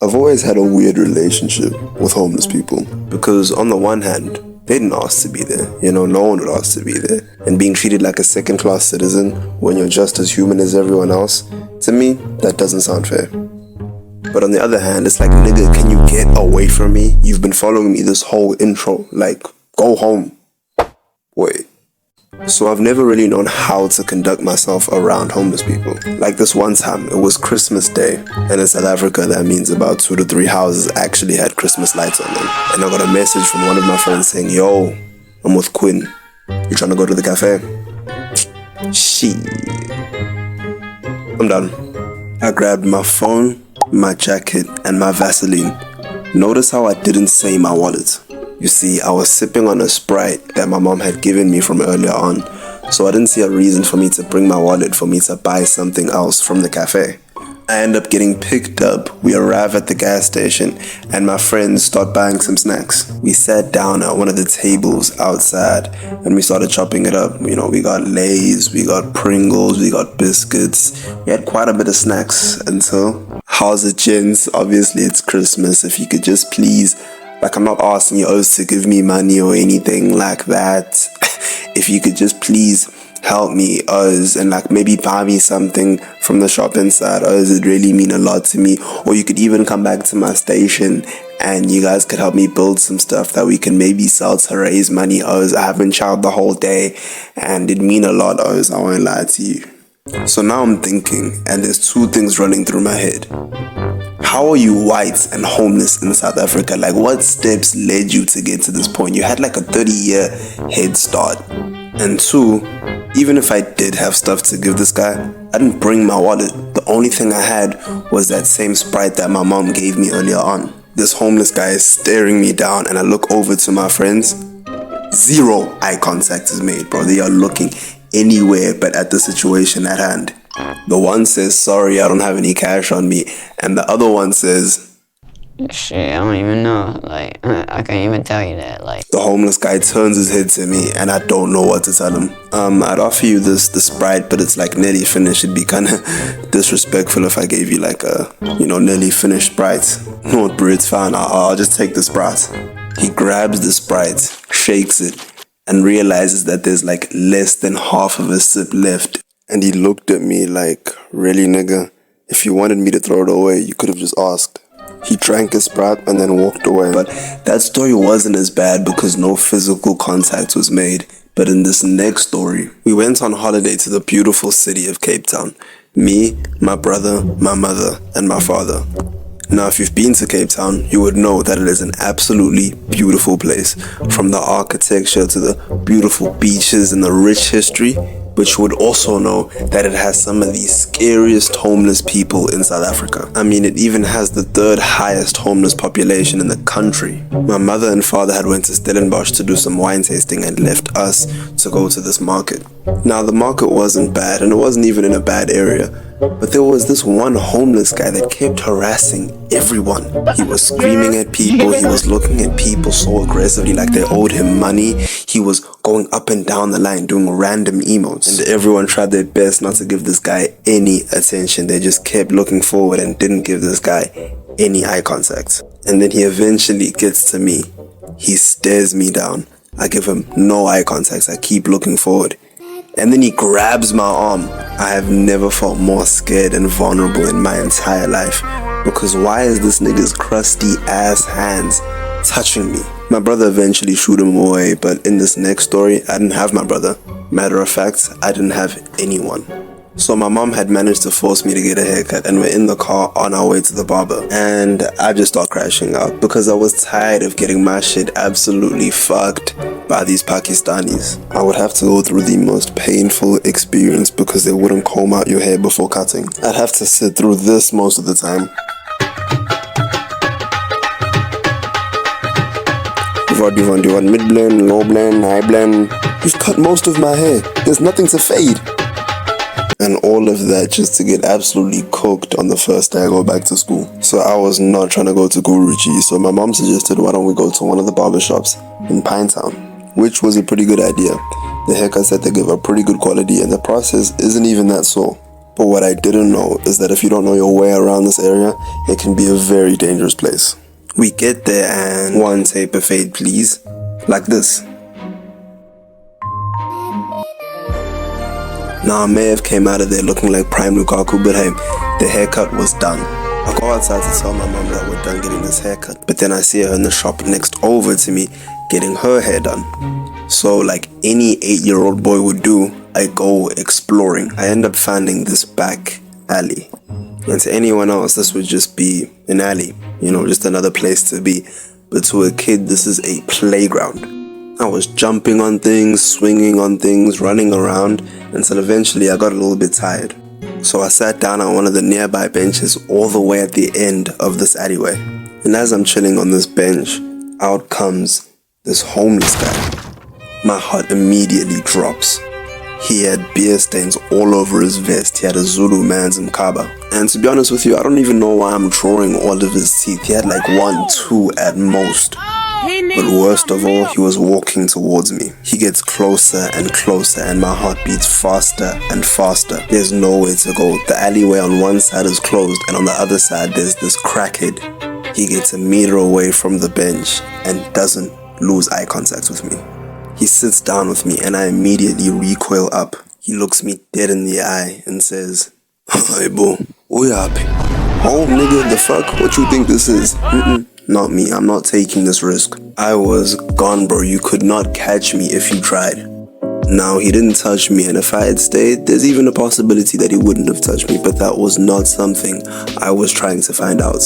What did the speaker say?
I've always had a weird relationship with homeless people because on the one hand, they didn't ask to be there. No one would ask to be there. And being treated like a second-class citizen when you're just as human as everyone else, to me, that doesn't sound fair. But on the other hand, it's like, nigga, can you get away from me? You've been following me this whole intro. Like, go home. Wait. So I've never really known how to conduct myself around homeless people. Like this one time, it was Christmas Day, and in South Africa that means about 2 to 3 houses actually had Christmas lights on them. And I got a message from one of my friends saying, yo, I'm with Quinn. You trying to go to the cafe? Shit. I'm done. I grabbed my phone, my jacket, and my Vaseline. Notice how I didn't say my wallet. You see, I was sipping on a Sprite that my mom had given me from earlier on, so I didn't see a reason for me to bring my wallet for me to buy something else from the cafe. I end up getting picked up. We arrive at the gas station and my friends start buying some snacks. We sat down at one of the tables outside and we started chopping it up. We got Lay's, we got Pringles, we got biscuits. We had quite a bit of snacks until, how's it, gents? Obviously it's Christmas. If you could just please, I'm not asking you to give me money or anything like that. If you could just please help me, and maybe buy me something from the shop inside, it'd really mean a lot to me. Or you could even come back to my station and you guys could help me build some stuff that we can maybe sell to raise money, I haven't chowed the whole day and it'd mean a lot, I won't lie to you. So now I'm thinking, and there's 2 things running through my head. How are you white and homeless in South Africa? What steps led you to get to this point? You had a 30-year head start. And 2, even if I did have stuff to give this guy, I didn't bring my wallet. The only thing I had was that same Sprite that my mom gave me earlier on. This homeless guy is staring me down and I look over to my friends. 0 eye contact is made, bro. They are looking anywhere but at the situation at hand. The one says, sorry, I don't have any cash on me. And the other one says, shit, I don't even know. I can't even tell you that. The homeless guy turns his head to me and I don't know what to tell him. I'd offer you the Sprite, but it's nearly finished. It'd be kind of disrespectful if I gave you a, nearly finished Sprite. No, bro, it's fine. I'll just take the Sprite. He grabs the Sprite, shakes it, and realizes that there's less than half of a sip left. And he looked at me really, nigga? If you wanted me to throw it away, you could have just asked. He drank his Sprite and then walked away. But that story wasn't as bad because no physical contact was made. But in this next story, we went on holiday to the beautiful city of Cape Town. Me, my brother, my mother, and my father. Now, if you've been to Cape Town, you would know that it is an absolutely beautiful place. From the architecture to the beautiful beaches and the rich history, but you would also know that it has some of the scariest homeless people in South Africa. It even has the 3rd highest homeless population in the country. My mother and father had went to Stellenbosch to do some wine tasting and left us to go to this market. Now, the market wasn't bad and it wasn't even in a bad area. But there was this one homeless guy that kept harassing everyone. He was screaming at people. He was looking at people so aggressively like they owed him money. He was going up and down the line doing random emotes. And everyone tried their best not to give this guy any attention. They just kept looking forward and didn't give this guy any eye contact. And then he eventually gets to me. He stares me down. I give him no eye contact. I keep looking forward. And then he grabs my arm. I have never felt more scared and vulnerable in my entire life. Because why is this nigga's crusty ass hands touching me? My brother eventually shooed him away, but in this next story, I didn't have my brother. Matter of fact, I didn't have anyone. So my mom had managed to force me to get a haircut and we're in the car on our way to the barber. And I just started crashing out because I was tired of getting my shit absolutely fucked by these Pakistanis. I would have to go through the most painful experience because they wouldn't comb out your hair before cutting. I'd have to sit through this most of the time. What do you want? Do you want mid blend, low blend, high blend? You've cut most of my hair. There's nothing to fade. And all of that just to get absolutely cooked on the first day I go back to school. So I was not trying to go to Guruji. So my mom suggested, why don't we go to one of the barbershops in Pinetown, which was a pretty good idea. The haircuts that they give are pretty good quality and the process isn't even that sore. But what I didn't know is that if you don't know your way around this area, it can be a very dangerous place. We get there and one taper fade please, like this. Now I may have came out of there looking like Prime Lukaku, but hey, the haircut was done. I go outside to tell my mom that we're done getting this haircut, but then I see her in the shop next over to me getting her hair done. So like any 8-year-old boy would do, I go exploring. I end up finding this back alley. And to anyone else, this would just be an alley, you know, just another place to be. But to a kid, this is a playground. I was jumping on things, swinging on things, running around, until eventually I got a little bit tired. So I sat down on one of the nearby benches all the way at the end of this alleyway. And as I'm chilling on this bench, out comes this homeless guy. My heart immediately drops. He had beer stains all over his vest. He had a Zulu man's mkaba. And to be honest with you, I don't even know why I'm drawing all of his teeth. He had like 1, 2 at most. But worst of all, he was walking towards me. He gets closer and closer and my heart beats faster and faster. There's nowhere to go. The alleyway on one side is closed and on the other side there's this crackhead. He gets a meter away from the bench and doesn't lose eye contact with me. He sits down with me and I immediately recoil up. He looks me dead in the eye and says, "Hey bro, uyapi? Oh nigga, the fuck? What you think this is?" Not me, I'm not taking this risk. I was gone, bro. You could not catch me if you tried. Now, he didn't touch me, and if I had stayed, there's even a possibility that he wouldn't have touched me, but that was not something I was trying to find out.